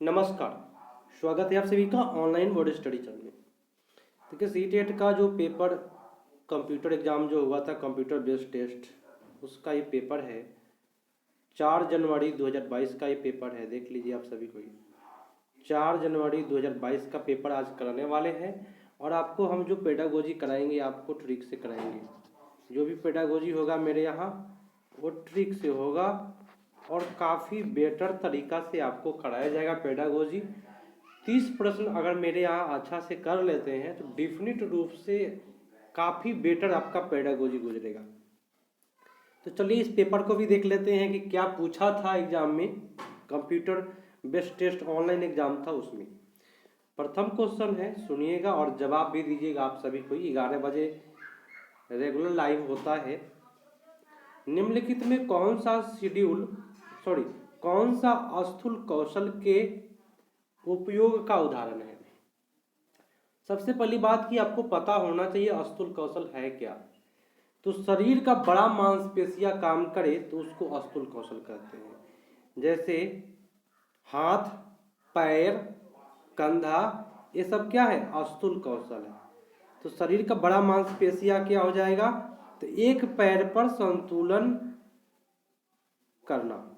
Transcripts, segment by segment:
नमस्कार। स्वागत है आप सभी का ऑनलाइन बोर्ड स्टडी चैनल में। देखिए सीटेट का जो पेपर कंप्यूटर एग्ज़ाम जो हुआ था, कंप्यूटर बेस्ड टेस्ट, उसका ये पेपर है 4 जनवरी 2022 का ये पेपर है। देख लीजिए आप सभी को, 4 जनवरी 2022 का पेपर आज कराने वाले हैं। और आपको हम जो पेडागोजी कराएंगे आपको ट्रिक से कराएंगे। जो भी पेडागोजी होगा मेरे यहाँ वो ट्रिक से होगा और काफ़ी बेटर तरीका से आपको कराया जाएगा पेडागोजी। 30 प्रश्न अगर मेरे यहाँ अच्छा से कर लेते हैं तो डिफिनिट रूप से काफ़ी बेटर आपका पेडागोजी गुजरेगा। तो चलिए इस पेपर को भी देख लेते हैं कि क्या पूछा था एग्जाम में। Computer based test online exam था, उसमें प्रथम क्वेश्चन है, सुनिएगा और जवाब भी दीजिएगा आप सभी को। 11 बजे रेगुलर लाइव होता है। निम्नलिखित में कौन सा स्थूल कौशल के उपयोग का उदाहरण है। सबसे पहली बात कि आपको पता होना चाहिए स्थूल कौशल है क्या। तो शरीर का बड़ा मांसपेशियां काम करे तो उसको स्थूल कौशल कहते हैं। जैसे हाथ, पैर, कंधा, ये सब क्या है, स्थूल कौशल है। तो शरीर का बड़ा मांसपेशियां क्या हो जाएगा, तो एक पैर पर संतुलन करना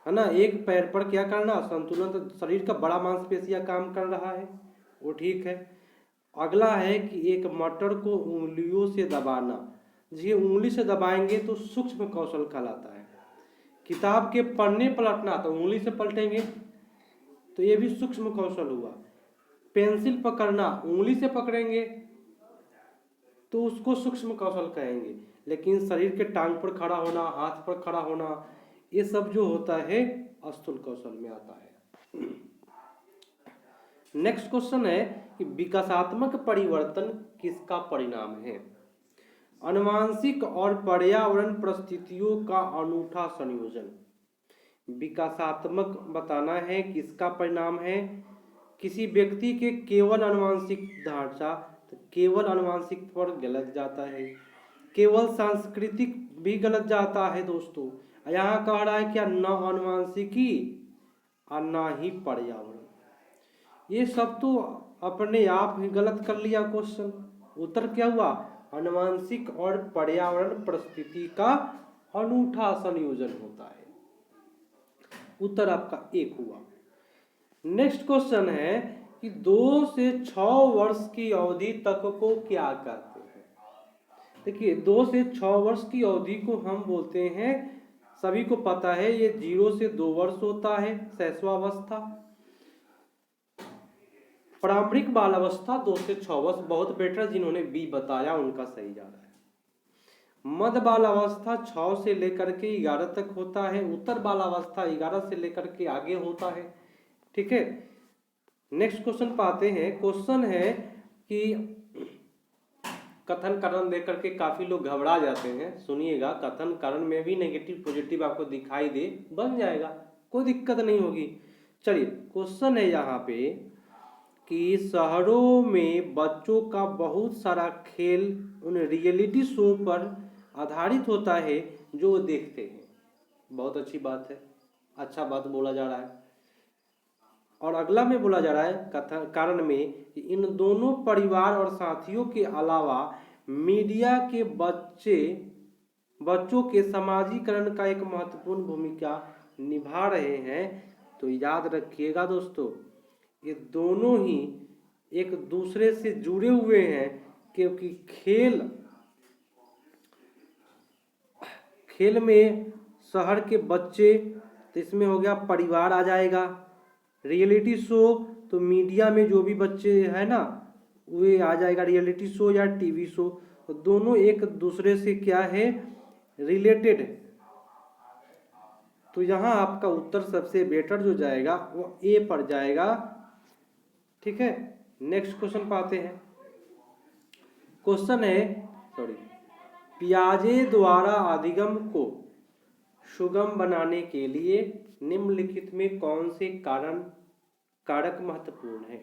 है ना, एक पैर पर क्या करना, संतुलन। तो शरीर का बड़ा मांसपेशियां काम कर रहा है, वो ठीक है। अगला है कि एक मटर को उंगलियों से दबाना। जी, उंगली से दबाएंगे तो सूक्ष्म कौशल कहलाता है। किताब के पन्ने पलटना, तो उंगली से पलटेंगे तो ये भी सूक्ष्म कौशल हुआ। पेंसिल पकड़ना, उंगली से पकड़ेंगे तो उसको सूक्ष्म कौशल कहेंगे। लेकिन शरीर के टांग पर खड़ा होना, हाथ पर खड़ा होना, ये सब जो होता है स्थूल कौशल में आता है। नेक्स्ट क्वेश्चन है कि विकासात्मक परिवर्तन किसका परिणाम है। आनुवंशिक और पर्यावरण परिस्थितियों का अनूठा संयोजन। विकासात्मक बताना है किसका परिणाम है। किसी व्यक्ति के केवल आनुवंशिक ढांचा, तो केवल आनुवंशिक पर गलत जाता है। केवल सांस्कृतिक भी गलत जाता है दोस्तों। यहाँ कह रहा है क्या, न आनुवंशिकी और न ही पर्यावरण। ये सब तो अपने आप ही गलत कर लिया क्वेश्चन। उत्तर क्या हुआ, आनुवंशिक और पर्यावरण परिस्थिति का अनूठा संयोजन होता है। उत्तर आपका एक हुआ। नेक्स्ट क्वेश्चन है कि 2 से 6 वर्ष की अवधि तक को क्या कहते हैं। देखिए 2 से 6 वर्ष की अवधि को हम बोलते हैं, सभी को पता है, ये 0 से 2 वर्ष होता है शैशवावस्था। प्रारंभिक बाल अवस्था 2 से 6 वर्ष, बहुत बेटर, जिन्होंने बी बताया उनका सही जा रहा है। मध्य बाल अवस्था 6 से लेकर के 11 तक होता है। उत्तर बाल अवस्था 11 से लेकर के आगे होता है, ठीक है। नेक्स्ट क्वेश्चन पाते हैं। क्वेश्चन है कि कथन कारण देकर के काफी लोग घबरा जाते हैं। सुनिएगा, कथन कारण में भी नेगेटिव पॉजिटिव आपको दिखाई दे, बन जाएगा, कोई दिक्कत नहीं होगी। चलिए क्वेश्चन है यहाँ पे कि शहरों में बच्चों का बहुत सारा खेल उन रियलिटी शो पर आधारित होता है जो वो देखते हैं। बहुत अच्छी बात है, अच्छा बात बोला जा रहा है। और अगला में बोला जा रहा है कथन कारण में कि इन दोनों परिवार और साथियों के अलावा मीडिया के बच्चों के समाजीकरण का एक महत्वपूर्ण भूमिका निभा रहे हैं। तो याद रखिएगा दोस्तों, ये दोनों ही एक दूसरे से जुड़े हुए हैं, क्योंकि खेल में शहर के बच्चे, तो इसमें हो गया परिवार आ जाएगा। रियलिटी शो तो मीडिया में जो भी बच्चे हैं ना, वे आ जाएगा रियलिटी शो या टीवी शो। तो दोनों एक दूसरे से क्या है, रिलेटेड है। तो यहाँ आपका उत्तर सबसे बेटर जो जाएगा वो ए पर जाएगा, ठीक है। नेक्स्ट क्वेश्चन पाते हैं। क्वेश्चन है पियाजे द्वारा अधिगम को सुगम बनाने के लिए निम्नलिखित में कौन से कारक महत्वपूर्ण है।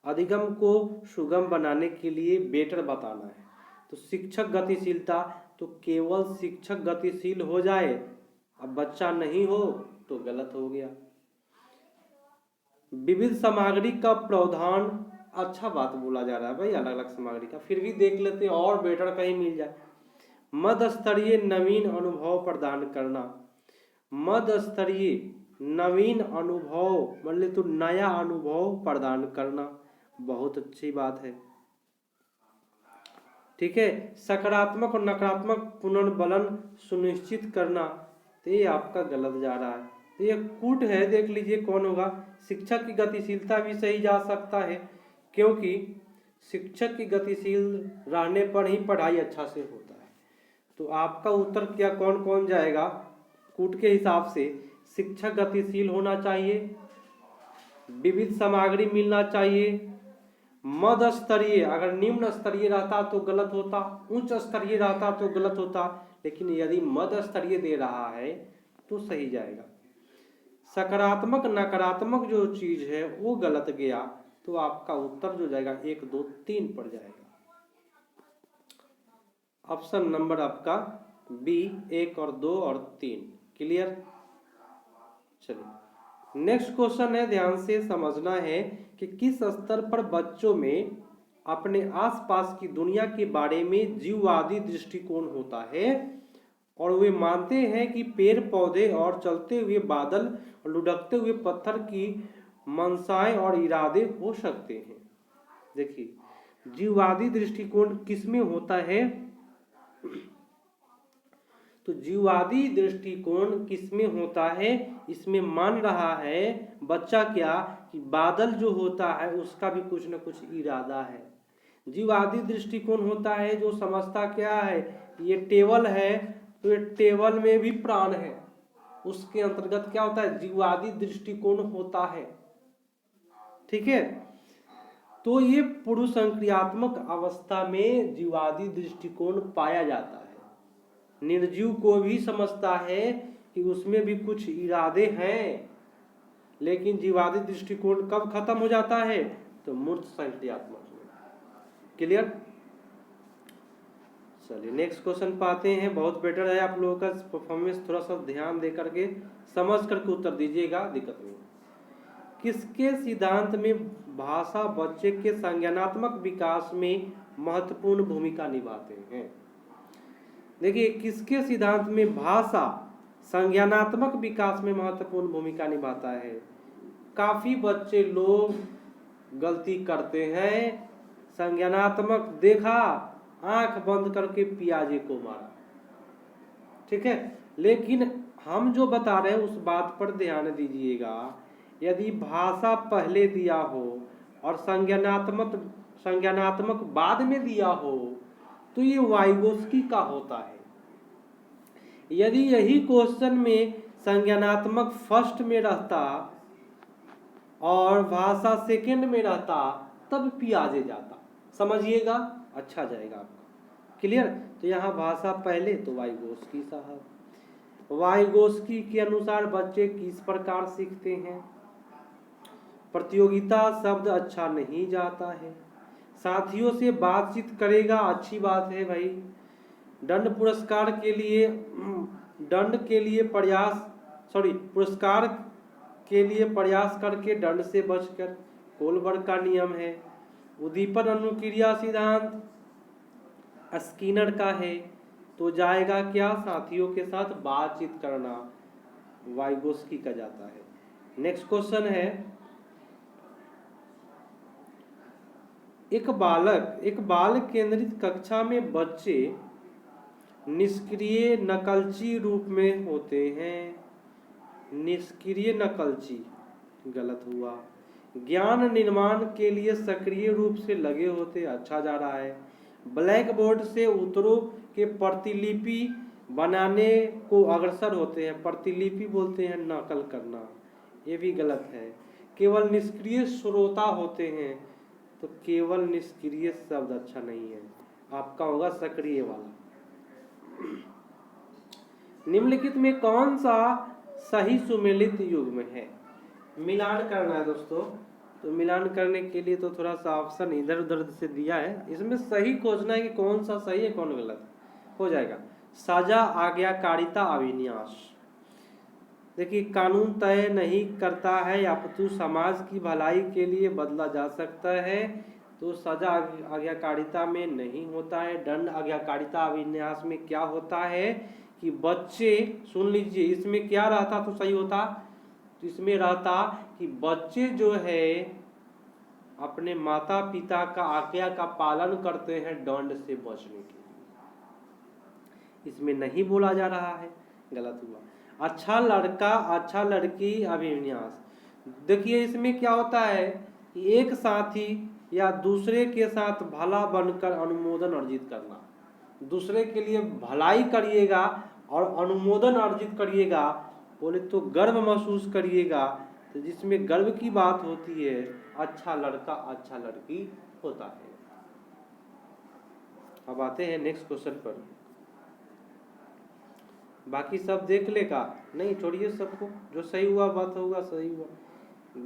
अधिगम को सुगम बनाने के लिए बेटर बताना है। तो शिक्षक गतिशीलता, तो केवल शिक्षक गतिशील हो जाए, अब बच्चा नहीं हो तो गलत हो गया। विविध सामग्री का प्रावधान, अच्छा बात बोला जा रहा है भाई, अलग अलग सामग्री का, फिर भी देख लेते हैं और बेटर कहीं मिल जाए। मध्य स्तरीय नवीन अनुभव प्रदान करना, मध्य स्तरीय नवीन अनुभव मतलब तो नया अनुभव प्रदान करना, बहुत अच्छी बात है। ठीक है, सकारात्मक और नकारात्मक पुनर्बलन सुनिश्चित करना, तो ये आपका गलत जा रहा है, तो ये कूट है, देख लीजिए कौन होगा। शिक्षक की गतिशीलता भी सही जा सकता है, क्योंकि शिक्षक की गतिशील रहने पर ही पढ़ाई अच्छा से होता है। तो आपका उत्तर क्या कौन कौन जाएगा कूट के हिसाब से? शिक्षक गतिशील होना चाहिए, विविध सामग्री मिलना चाहिए, मध्य स्तरीय, अगर निम्न स्तरीय रहता तो गलत होता, उच्च स्तरीय रहता तो गलत होता, लेकिन यदि मध्य स्तरीय दे रहा है तो सही जाएगा। सकारात्मक नकारात्मक जो चीज है वो गलत गया, तो आपका उत्तर जो जाएगा 1 2 3 पर जाएगा। ऑप्शन नंबर आपका बी 1 और 2 और 3। क्लियर? चलिए नेक्स्ट क्वेश्चन है, ध्यान से समझना है कि किस स्तर पर बच्चों में अपने आसपास की दुनिया के बारे में जीववादी दृष्टिकोण होता है और वे मानते हैं कि पेड़ पौधे और चलते हुए बादल और लुढ़कते हुए पत्थर की मंशाएं और इरादे हो सकते हैं। देखिए जीववादी दृष्टिकोण किसमें होता है? तो जीववादी दृष्टिकोण किसमें होता है? इसमें मान रहा है बच्चा क्या कि बादल जो होता है उसका भी कुछ न कुछ इरादा है। जीववादी दृष्टिकोण होता है जो समझता क्या है, ये टेबल है तो ये टेबल में भी प्राण है, उसके अंतर्गत क्या होता है? जीववादी दृष्टिकोण होता है। ठीक है, तो ये पुरुष संक्रियात्मक अवस्था में जीववादी दृष्टिकोण पाया जाता है। निर्जीव को भी समझता है कि उसमें भी कुछ इरादे हैं, लेकिन जीववादी दृष्टिकोण कब खत्म हो जाता है? तो मूर्त संक्रियात्मक में। क्लियर? चलिए नेक्स्ट क्वेश्चन पाते हैं, बहुत बेटर है आप लोगों का परफॉर्मेंस, थोड़ा सा ध्यान दे करके समझ करके उत्तर दीजिएगा, दिक्कत नहीं। किसके सिद्धांत में भाषा बच्चे के संज्ञानात्मक विकास में महत्वपूर्ण भूमिका निभाते हैं? देखिए किसके सिद्धांत में भाषा संज्ञानात्मक विकास में महत्वपूर्ण भूमिका निभाता है? काफी बच्चे लोग गलती करते हैं, संज्ञानात्मक देखा, आंख बंद करके पियाजे को मारा। ठीक है, लेकिन हम जो बता रहे हैं उस बात पर ध्यान दीजिएगा, यदि भाषा पहले दिया हो और संज्ञानात्मक बाद में दिया हो तो ये वाइगोस्की का होता है। यदि यही क्वेश्चन में संज्ञानात्मक फर्स्ट में रहता और भाषा सेकंड में रहता तब पियाजे जाता, समझिएगा, अच्छा जाएगा आपका। क्लियर? तो यहाँ भाषा पहले तो वाइगोस्की साहब। वाइगोस्की के अनुसार बच्चे किस प्रकार सीखते हैं? प्रतियोगिता शब्द अच्छा नहीं जाता है, साथियों से बातचीत करेगा, अच्छी बात है भाई। दंड पुरस्कार के लिए पुरस्कार के लिए प्रयास करके दंड से बचकर, कोलबर्ग का नियम है। उद्दीपन अनुक्रिया सिद्धांत स्किनर का है, तो जाएगा क्या? साथियों के साथ बातचीत करना, वाइगोस्की का जाता है। नेक्स्ट क्वेश्चन है, एक बाल केंद्रित कक्षा में बच्चे निष्क्रिय नकलची रूप में होते हैं। निष्क्रिय नकलची गलत हुआ। ज्ञान निर्माण के लिए सक्रिय रूप से लगे होते, अच्छा जा रहा है। ब्लैक बोर्ड से उत्तरों के प्रतिलिपि बनाने को अग्रसर होते हैं, प्रतिलिपि बोलते हैं नकल करना, ये भी गलत है। केवल निष्क्रिय श्रोता होते हैं, तो केवल निष्क्रिय शब्द अच्छा नहीं है, आपका होगा सक्रिय वाला। निम्नलिखित में कौन सा सही सुमेलित युग्म है? मिलान करना है दोस्तों, तो मिलान करने के लिए तो थोड़ा सा ऑप्शन इधर उधर से दिया है, इसमें सही खोजना है कि कौन सा सही है कौन गलत। हो जाएगा सजा, आज्ञाकारिता, अभिन्यास। देखिए, कानून तय नहीं करता है अपितु समाज की भलाई के लिए बदला जा सकता है। तो सजा आज्ञाकारिता में नहीं होता है। दंड आज्ञाकारिता अभिन्यास में क्या होता है कि बच्चे, सुन लीजिए, इसमें क्या रहता तो सही होता, तो इसमें रहता कि बच्चे जो है अपने माता पिता का आज्ञा का पालन करते हैं दंड से बचने के लिए। इसमें नहीं बोला जा रहा है, गलत हुआ। अच्छा लड़का अच्छा लड़की अभिन्यास, देखिए इसमें क्या होता है कि एक साथी या दूसरे के साथ भला बनकर अनुमोदन अर्जित करना, दूसरे के लिए भलाई करिएगा और अनुमोदन अर्जित करिएगा, बोले तो गर्व महसूस करिएगा, तो जिसमें गर्व की बात होती है अच्छा लड़का अच्छा लड़की होता है। अब आते हैं नेक्स्ट क्वेश्चन पर। बाकी सब देख लेगा, नहीं छोड़िए सबको, जो सही हुआ बात होगा सही हुआ,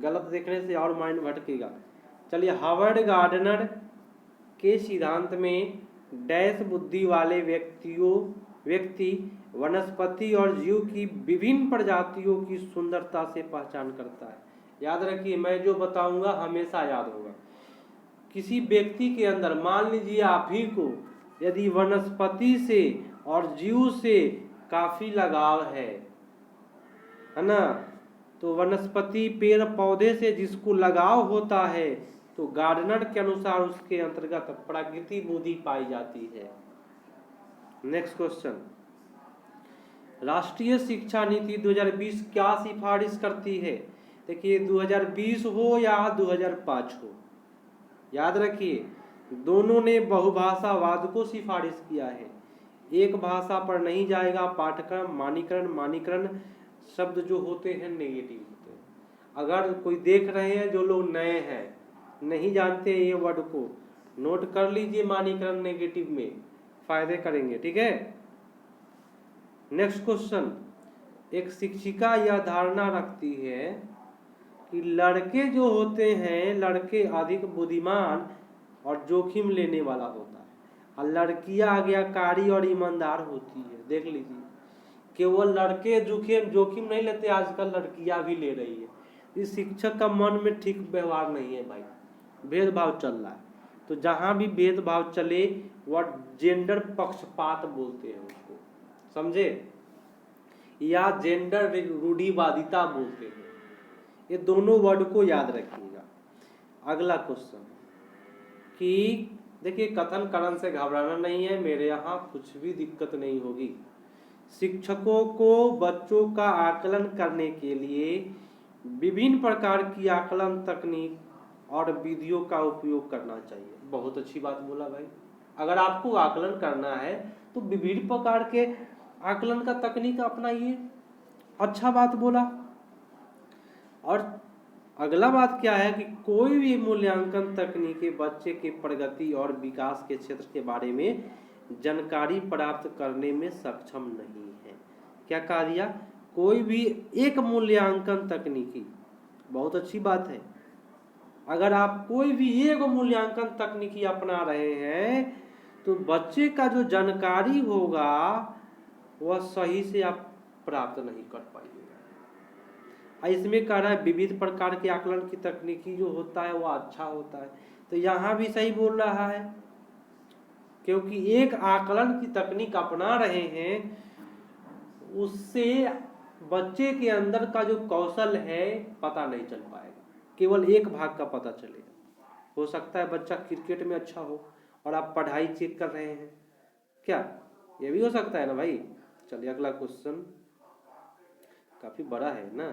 गलत देखने से और माइंड भटकेगा। चलिए, हार्वर्ड गार्डनर के सिद्धांत में डैश बुद्धि वाले व्यक्ति वनस्पति और जीव की विभिन्न प्रजातियों की सुंदरता से पहचान करता है। याद रखिए, मैं जो बताऊंगा हमेशा याद होगा। किसी व्यक्ति के अंदर, मान लीजिए आप ही को यदि वनस्पति से और जीव से काफी लगाव है ना, तो वनस्पति पेड़ पौधे से जिसको लगाव होता है तो गार्डनर के अनुसार उसके अंतर्गत प्रकृति बुद्धि पाई जाती है। नेक्स्ट क्वेश्चन, राष्ट्रीय शिक्षा नीति 2020 क्या सिफारिश करती है? देखिए, 2020 हो या 2005 हो, याद रखिए दोनों ने बहुभाषावाद को सिफारिश किया है। एक भाषा पर नहीं जाएगा पाठ्यक्रम। मानीकरण शब्द जो होते हैं नेगेटिव होते हैं। अगर कोई देख रहे हैं, जो लोग नए हैं नहीं जानते ये वर्ड को, नोट कर लीजिए, मानीकरण नेगेटिव में फायदे करेंगे, ठीक है। नेक्स्ट क्वेश्चन, एक शिक्षिका यह धारणा रखती है कि लड़के जो होते हैं, लड़के अधिक बुद्धिमान और जोखिम लेने वाला होता है और लड़कियां आज्ञाकारी और ईमानदार होती है। देख लीजिए, केवल लड़के जोखिम नहीं लेते, आजकल लड़कियां भी ले रही है। इस शिक्षक का मन में ठीक व्यवहार नहीं है भाई, भेदभाव चल रहा है। तो जहां भी भेदभाव चले वह जेंडर पक्षपात बोलते हैं उसको, समझे, या जेंडर रूढ़िवादिता बोलते हैं। ये दोनों वर्ड को याद रखिएगा। अगला क्वेश्चन कि देखिए, कथन करण से घबराना नहीं है, मेरे यहाँ कुछ भी दिक्कत नहीं होगी। शिक्षकों को बच्चों का आकलन करने के लिए विभिन्न प्रकार की आकलन तकनीक और विधियों का उपयोग करना चाहिए। बहुत अच्छी बात बोला भाई, अगर आपको आकलन करना है तो विभिन्न प्रकार के आकलन का तकनीक अपनाइए, अच्छा बात बोला। और अगला बात क्या है कि कोई भी मूल्यांकन तकनीक बच्चे के प्रगति और विकास के क्षेत्र के बारे में जानकारी प्राप्त करने में सक्षम नहीं है। क्या कहा दिया? कोई भी एक मूल्यांकन तकनीकी, बहुत अच्छी बात है। अगर आप कोई भी एक मूल्यांकन तकनीकी अपना रहे हैं तो बच्चे का जो जानकारी होगा वह सही से आप प्राप्त नहीं कर पाइएगा। इसमें कह रहा है विविध प्रकार के आकलन की तकनीकी जो होता है वह अच्छा होता है, तो यहाँ भी सही बोल रहा है, क्योंकि एक आकलन की तकनीक अपना रहे हैं उससे बच्चे के अंदर का जो कौशल है पता नहीं चल पाएगा, केवल एक भाग का पता चलेगा। हो सकता है बच्चा क्रिकेट में अच्छा हो और आप पढ़ाई चेक कर रहे हैं, क्या ये भी हो सकता है ना भाई। चलिए अगला क्वेश्चन, काफी बड़ा है ना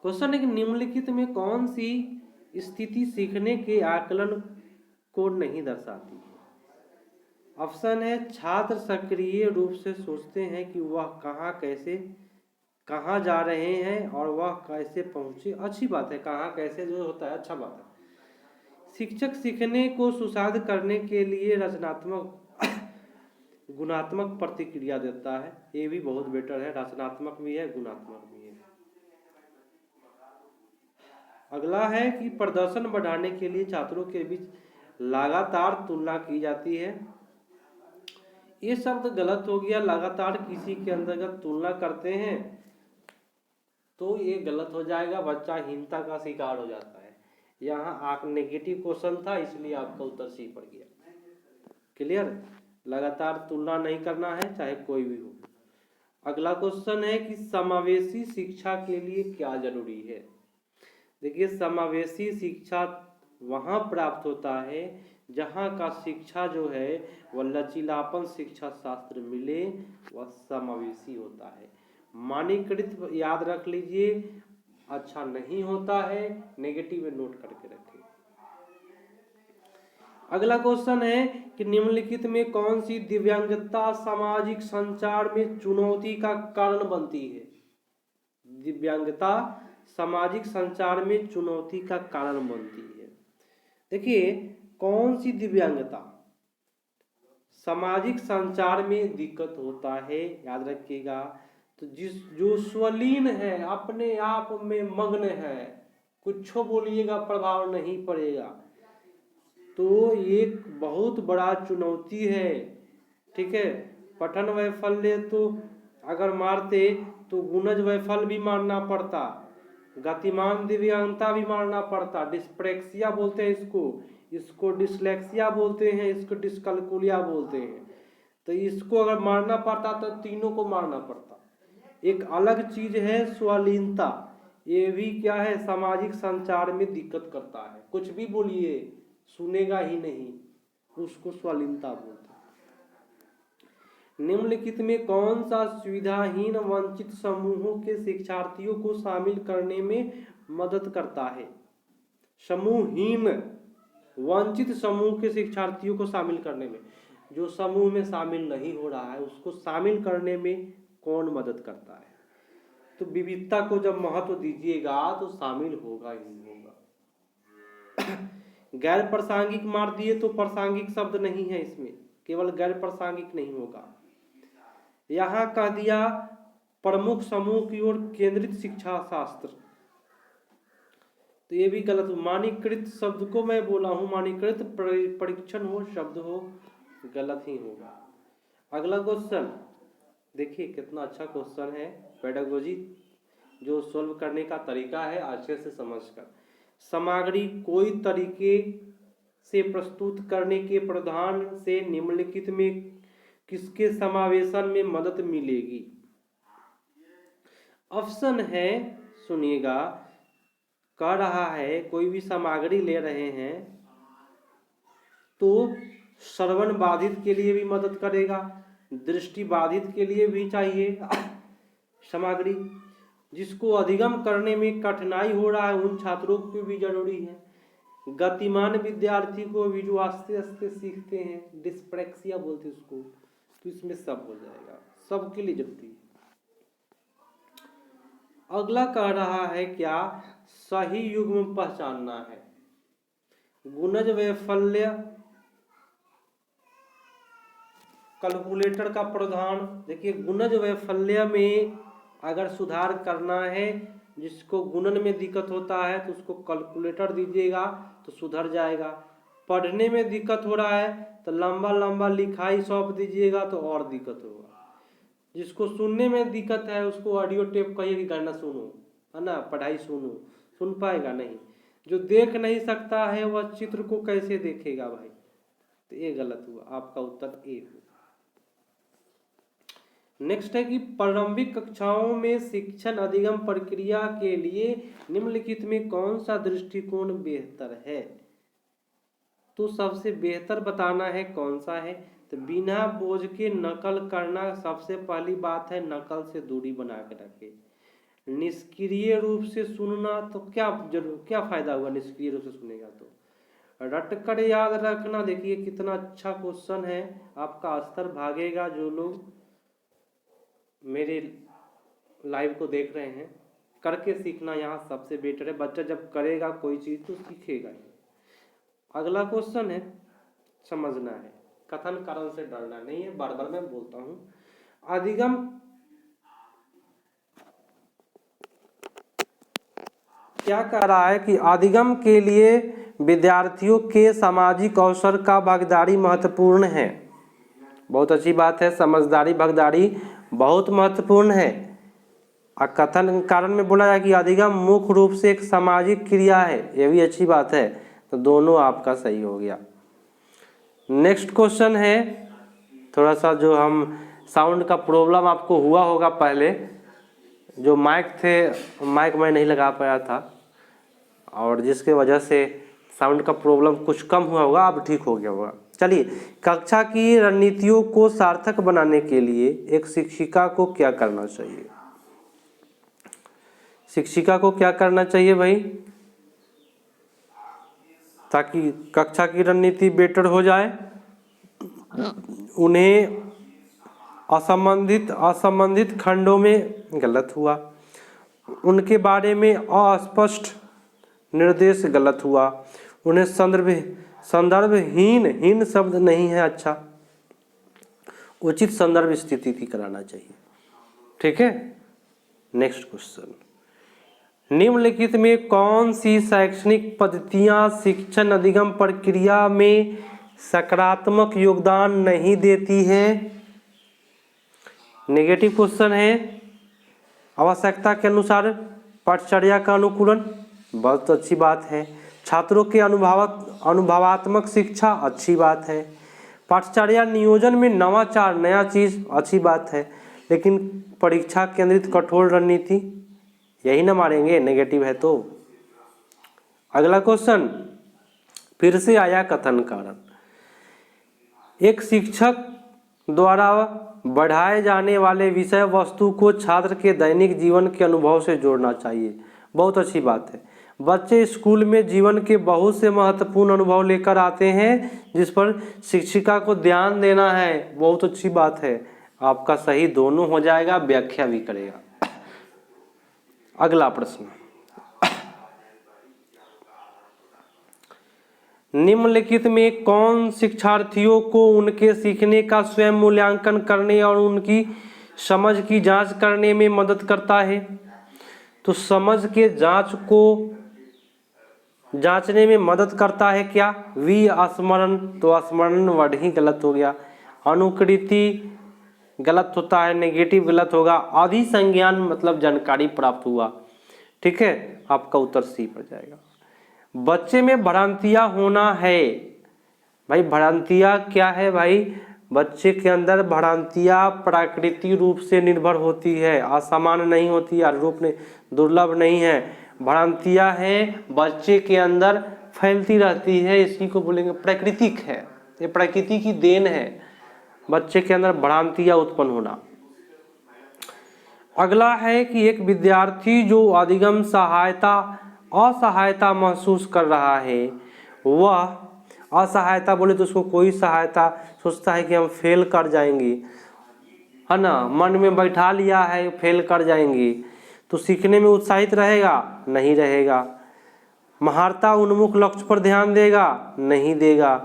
क्वेश्चन, है कि निम्नलिखित में कौन सी स्थिति सीखने के आकलन को नहीं दर्शाती है? ऑप्शन है, छात्र सक्रिय रूप से सोचते हैं कि वह कहाँ जा रहे हैं और वह कैसे पहुंचे। अच्छी बात है, कहाँ कैसे जो होता है अच्छा बात है। शिक्षक सीखने को सुसाध करने के लिए रचनात्मक गुणात्मक प्रतिक्रिया देता है, ये भी बहुत बेटर है, रचनात्मक भी है गुणात्मक भी है। अगला है कि प्रदर्शन बढ़ाने के लिए छात्रों के बीच लगातार तुलना की जाती है। ये शब्द गलत हो गया। लगातार किसी के अंतर्गत तुलना करते हैं तो ये गलत हो जाएगा, बच्चा हीनता का शिकार हो जाता है। यहाँ आप नेगेटिव क्वेश्चन था इसलिए आपका उत्तर सी पड़ गया। क्लियर? लगातार तुलना नहीं करना है चाहे कोई भी हो। अगला क्वेश्चन है कि समावेशी शिक्षा के लिए क्या जरूरी है। देखिए, समावेशी शिक्षा वहाँ प्राप्त होता है जहाँ का शिक्षा जो है वह लचीलापन शिक्षा शास्त्र मिले, वह समावेशी होता है। मानकीकृत याद रख लीजिए, अच्छा नहीं होता है, नेगेटिव में नोट करके रखें। अगला क्वेश्चन है कि निम्नलिखित में कौन सी दिव्यांगता सामाजिक संचार में चुनौती का कारण बनती है। दिव्यांगता सामाजिक संचार में चुनौती का कारण बनती है। देखिए, कौन सी दिव्यांगता सामाजिक संचार में दिक्कत होता है, याद रखिएगा। तो जो स्वलीन है, अपने आप में मग्न है, कुछ बोलिएगा प्रभाव नहीं पड़ेगा, तो एक बहुत बड़ा चुनौती है। ठीक है, पठन वैफल्य तो अगर मारते तो गुणज वैफल्य भी मारना पड़ता, गतिमान दिव्यांगता भी मारना पड़ता, डिस्प्रेक्सिया बोलते हैं इसको डिसलेक्सिया बोलते हैं, इसको डिस्कैलकुलिया बोलते हैं। तो इसको अगर मारना पड़ता तो तीनों को मारना पड़ता। एक अलग चीज है स्वलीनता, ये भी क्या है, सामाजिक संचार में दिक्कत करता है। कुछ भी बोलिए सुनेगा ही नहीं, उसको स्वलीनता बोलते हैं। निम्नलिखित में कौन सा सुविधाहीन वंचित समूहों के शिक्षार्थियों को शामिल करने में मदद करता है। समूहहीन वंचित समूह के शिक्षार्थियों को शामिल करने में, जो समूह में शामिल नहीं हो रहा है उसको शामिल करने में कौन मदद करता है। तो विविधता को जब महत्व दीजिएगा तो शामिल होगा ही होगा। गैर प्रासंगिक मार दिए तो प्रासंगिक शब्द नहीं है इसमें, केवल गैर प्रासंगिक नहीं होगा। यहाँ कह दिया प्रमुख समूह की ओर केंद्रित शिक्षा शास्त्र, तो ये भी गलत। मानकीकृत शब्द को मैं बोला हूँ, मानकीकृत परीक्षण हो शब्द हो, गलत ही होगा। अगला क्वेश्चन देखिए, कितना अच्छा क्वेश्चन है। पेडागोजी जो सोल्व करने का तरीका है अच्छे से समझकर। सामग्री कोई तरीके से प्रस्तुत करने के प्रधान से निम्नलिखित में किसके समावेशन में मदद मिलेगी। ऑप्शन है, सुनिएगा, कह रहा है कोई भी सामग्री ले रहे हैं तो श्रवण बाधित के लिए भी मदद करेगा, दृष्टि बाधित के लिए भी चाहिए सामग्री, जिसको अधिगम करने में कठिनाई हो रहा है उन छात्रों को भी जरूरी है, गतिमान विद्यार्थी को भी जो आस्ते आस्ते सीखते हैं, डिस्प्रेक्सिया बोलते हैं उसको, तो इसमें सब हो जाएगा, सबके लिए जरूरी है। अगला कह रहा है क्या, सही युग्म पहचानना है। गुणज वैफल्य कैलकुलेटर का प्रधान। देखिए, गुणज वैफल्य में अगर सुधार करना है, जिसको गुणन में दिक्कत होता है तो उसको कैलकुलेटर दीजिएगा तो सुधर जाएगा। पढ़ने में दिक्कत हो रहा है तो लंबा लंबा लिखाई सौंप दीजिएगा तो और दिक्कत होगा। जिसको सुनने में दिक्कत है उसको ऑडियो टेप कहिए कि गाना सुनो, है ना, पढ़ाई सुनो, सुन पाएगा नहीं। जो देख नहीं सकता है वह चित्र को कैसे देखेगा भाई, तो ये गलत हुआ, आपका उत्तर ए हुआ। नेक्स्ट है कि प्रारंभिक कक्षाओं में शिक्षण अधिगम प्रक्रिया के लिए निम्नलिखित में कौन सा दृष्टिकोण बेहतर है। तो सबसे बेहतर बताना है कौन सा है, तो बिना बोझ के नकल करना। सबसे पहली बात है नकल से दूरी बना के रखे। निष्क्रिय रूप से सुनना, तो क्या फायदा हुआ, निष्क्रिय रूप से सुनेगा तो। रट कर याद रखना, देखिए कितना अच्छा क्वेश्चन है, आपका स्तर भागेगा। जो लोग मेरे लाइव को देख रहे हैं, करके सीखना यहाँ सबसे बेटर है। बच्चा जब करेगा कोई चीज तो सीखेगा ही। अगला क्वेश्चन है, समझना है, कथन कारण से डरना नहीं है, बार बार मैं बोलता हूँ। अधिगम क्या कह रहा है कि अधिगम के लिए विद्यार्थियों के सामाजिक अवसर का भागीदारी महत्वपूर्ण है। बहुत अच्छी बात है। समझदारी भगदारी बहुत महत्वपूर्ण है। कथन कारण में बोला जाए कि अधिगम मुख्य रूप से एक सामाजिक क्रिया है, ये भी अच्छी बात है। तो दोनों आपका सही हो गया। नेक्स्ट क्वेश्चन है, थोड़ा सा जो हम साउंड का प्रॉब्लम आपको हुआ होगा पहले, जो माइक थे माइक मैं नहीं लगा पाया था और जिसके वजह से साउंड का प्रॉब्लम कुछ कम हुआ होगा, अब ठीक हो गया होगा। चलिए, कक्षा की रणनीतियों को सार्थक बनाने के लिए एक शिक्षिका को क्या करना चाहिए? शिक्षिका को क्या करना चाहिए भाई, ताकि कक्षा की रणनीति बेटर हो जाए? उन्हें असंबंधित खंडों में गलत हुआ, उनके बारे में अस्पष्ट निर्देश गलत हुआ, उन्हें संदर्भहीन शब्द नहीं है अच्छा, उचित संदर्भ स्थिति की कराना चाहिए। ठीक है। नेक्स्ट क्वेश्चन, निम्नलिखित में कौन सी शैक्षणिक पद्धतियां शिक्षण अधिगम प्रक्रिया में सकारात्मक योगदान नहीं देती है? नेगेटिव क्वेश्चन है। आवश्यकता के अनुसार पाठचर्या का अनुकूलन, बहुत अच्छी बात है। छात्रों के अनुभवात्मक शिक्षा, अच्छी बात है। पाठचर्या नियोजन में नवाचार, नया चीज, अच्छी बात है। लेकिन परीक्षा केंद्रित कठोर रणनीति, यही ना मारेंगे, नेगेटिव है तो। अगला क्वेश्चन फिर से आया कथन कारण। एक शिक्षक द्वारा बढ़ाए जाने वाले विषय वस्तु को छात्र के दैनिक जीवन के अनुभव से जोड़ना चाहिए, बहुत अच्छी बात है। बच्चे स्कूल में जीवन के बहुत से महत्वपूर्ण अनुभव लेकर आते हैं जिस पर शिक्षिका को ध्यान देना है, बहुत अच्छी बात है। आपका सही दोनों हो जाएगा, व्याख्या भी करेगा। अगला प्रश्न, निम्नलिखित में कौन शिक्षार्थियों को उनके सीखने का स्वयं मूल्यांकन करने और उनकी समझ की जांच करने में मदद करता है? तो समझ के जांच को जांचने में मदद करता है क्या? स्मरण, तो स्मरण वर्ड ही गलत हो गया। अनुकृति गलत होता है, नेगेटिव गलत होगा। अधिसंज्ञान मतलब जानकारी प्राप्त हुआ। ठीक है, आपका उत्तर सी पर जाएगा। बच्चे में भ्रांतियां होना है, भाई भ्रांतियां क्या है भाई? बच्चे के अंदर भ्रांतियां प्राकृतिक रूप से निर्भर होती है, असामान्य नहीं होती है, रूप ने दुर्लभ नहीं है। भ्रांतियां हैं बच्चे के अंदर फैलती रहती है, इसी को बोलेंगे प्राकृतिक है, ये प्रकृति की देन है, बच्चे के अंदर भ्रांतियां उत्पन्न होना। अगला है कि एक विद्यार्थी जो अधिगम असहायता महसूस कर रहा है, वह असहायता बोले तो उसको कोई सहायता, सोचता है कि हम फेल कर जाएंगे, है ना, मन में बैठा लिया है फेल कर जाएंगे, तो सीखने में उत्साहित रहेगा? नहीं रहेगा। महारता उन्मुख लक्ष्य पर ध्यान देगा? नहीं देगा।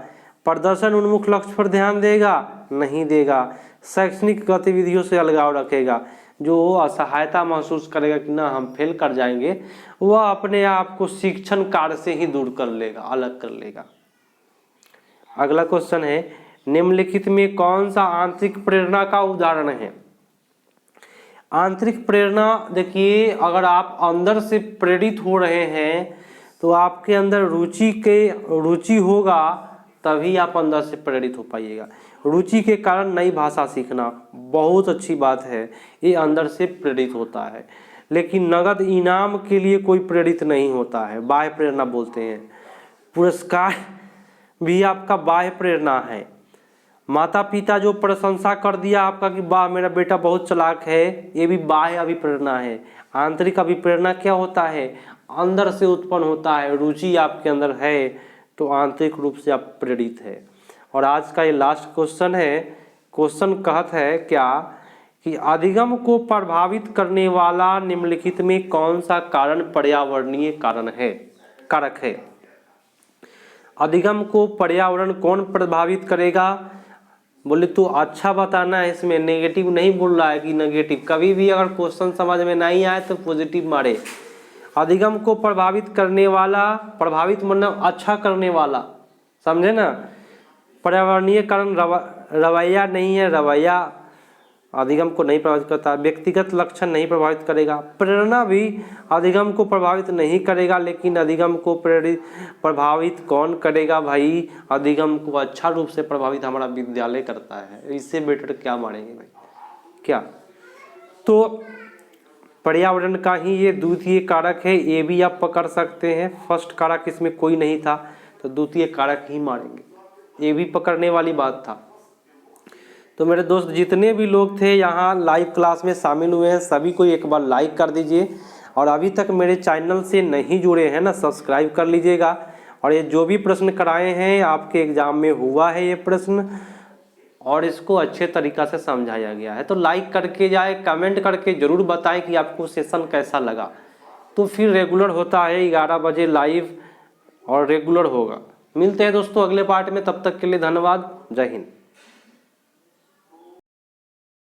प्रदर्शन उन्मुख लक्ष्य पर ध्यान देगा? नहीं देगा। शैक्षणिक गतिविधियों से अलगाव रखेगा। जो असहायता महसूस करेगा कि ना हम फेल कर जाएंगे, वह अपने आप को शिक्षण कार्य से ही दूर कर लेगा, अलग कर लेगा। अगला क्वेश्चन है, निम्नलिखित में कौन सा आंतरिक प्रेरणा का उदाहरण है? आंतरिक प्रेरणा, देखिए अगर आप अंदर से प्रेरित हो रहे हैं तो आपके अंदर रुचि होगा, तभी आप अंदर से प्रेरित हो पाइएगा। रुचि के कारण नई भाषा सीखना बहुत अच्छी बात है, ये अंदर से प्रेरित होता है। लेकिन नगद इनाम के लिए कोई प्रेरित नहीं होता है, बाह्य प्रेरणा बोलते हैं। पुरस्कार भी आपका बाह्य प्रेरणा है। माता पिता जो प्रशंसा कर दिया आपका कि वाह मेरा बेटा बहुत चालाक है, ये भी बाह्य अभिप्रेरणा है। आंतरिक अभिप्रेरणा क्या होता है? अंदर से उत्पन्न होता है, रुचि आपके अंदर है तो आंतरिक रूप से आप प्रेरित है। और आज का ये लास्ट क्वेश्चन है, क्वेश्चन कहता है क्या कि अधिगम को प्रभावित करने वाला निम्नलिखित में कौन सा कारण पर्यावरणीय कारक है? अधिगम को पर्यावरण कौन प्रभावित करेगा? बोले तो अच्छा बताना है, इसमें नेगेटिव नहीं बोल रहा है कि नेगेटिव। कभी भी अगर क्वेश्चन समझ में नहीं आए तो पॉजिटिव मारे। अधिगम को प्रभावित करने वाला, प्रभावित मतलब अच्छा करने वाला, समझे ना। पर्यावरणीय कारण रवैया नहीं है, रवैया अधिगम को नहीं प्रभावित करता। व्यक्तिगत लक्षण नहीं प्रभावित करेगा। प्रेरणा भी अधिगम को प्रभावित नहीं करेगा, लेकिन अधिगम को प्रभावित कौन करेगा भाई? अधिगम को अच्छा रूप से प्रभावित हमारा विद्यालय करता है। इससे बेटर क्या मानेंगे भाई? क्या? तो पर्यावरण का ही ये द्वितीय कारक है, ये भी आप पकड़ सकते हैं। फर्स्ट कारक इसमें कोई नहीं था, तो द्वितीय कारक ही मानेंगे, ये भी पकड़ने वाली बात था। तो मेरे दोस्त जितने भी लोग थे यहाँ लाइव क्लास में शामिल हुए हैं, सभी को एक बार लाइक कर दीजिए, और अभी तक मेरे चैनल से नहीं जुड़े हैं ना, सब्सक्राइब कर लीजिएगा। और ये जो भी प्रश्न कराए हैं आपके एग्जाम में हुआ है ये प्रश्न, और इसको अच्छे तरीक़ा से समझाया गया है, तो लाइक करके जाए, कमेंट करके ज़रूर बताएं कि आपको सेशन कैसा लगा। तो फिर रेगुलर होता है 11 बजे लाइव, और रेगुलर होगा। मिलते हैं दोस्तों अगले पार्ट में, तब तक के लिए धन्यवाद। जय हिंद।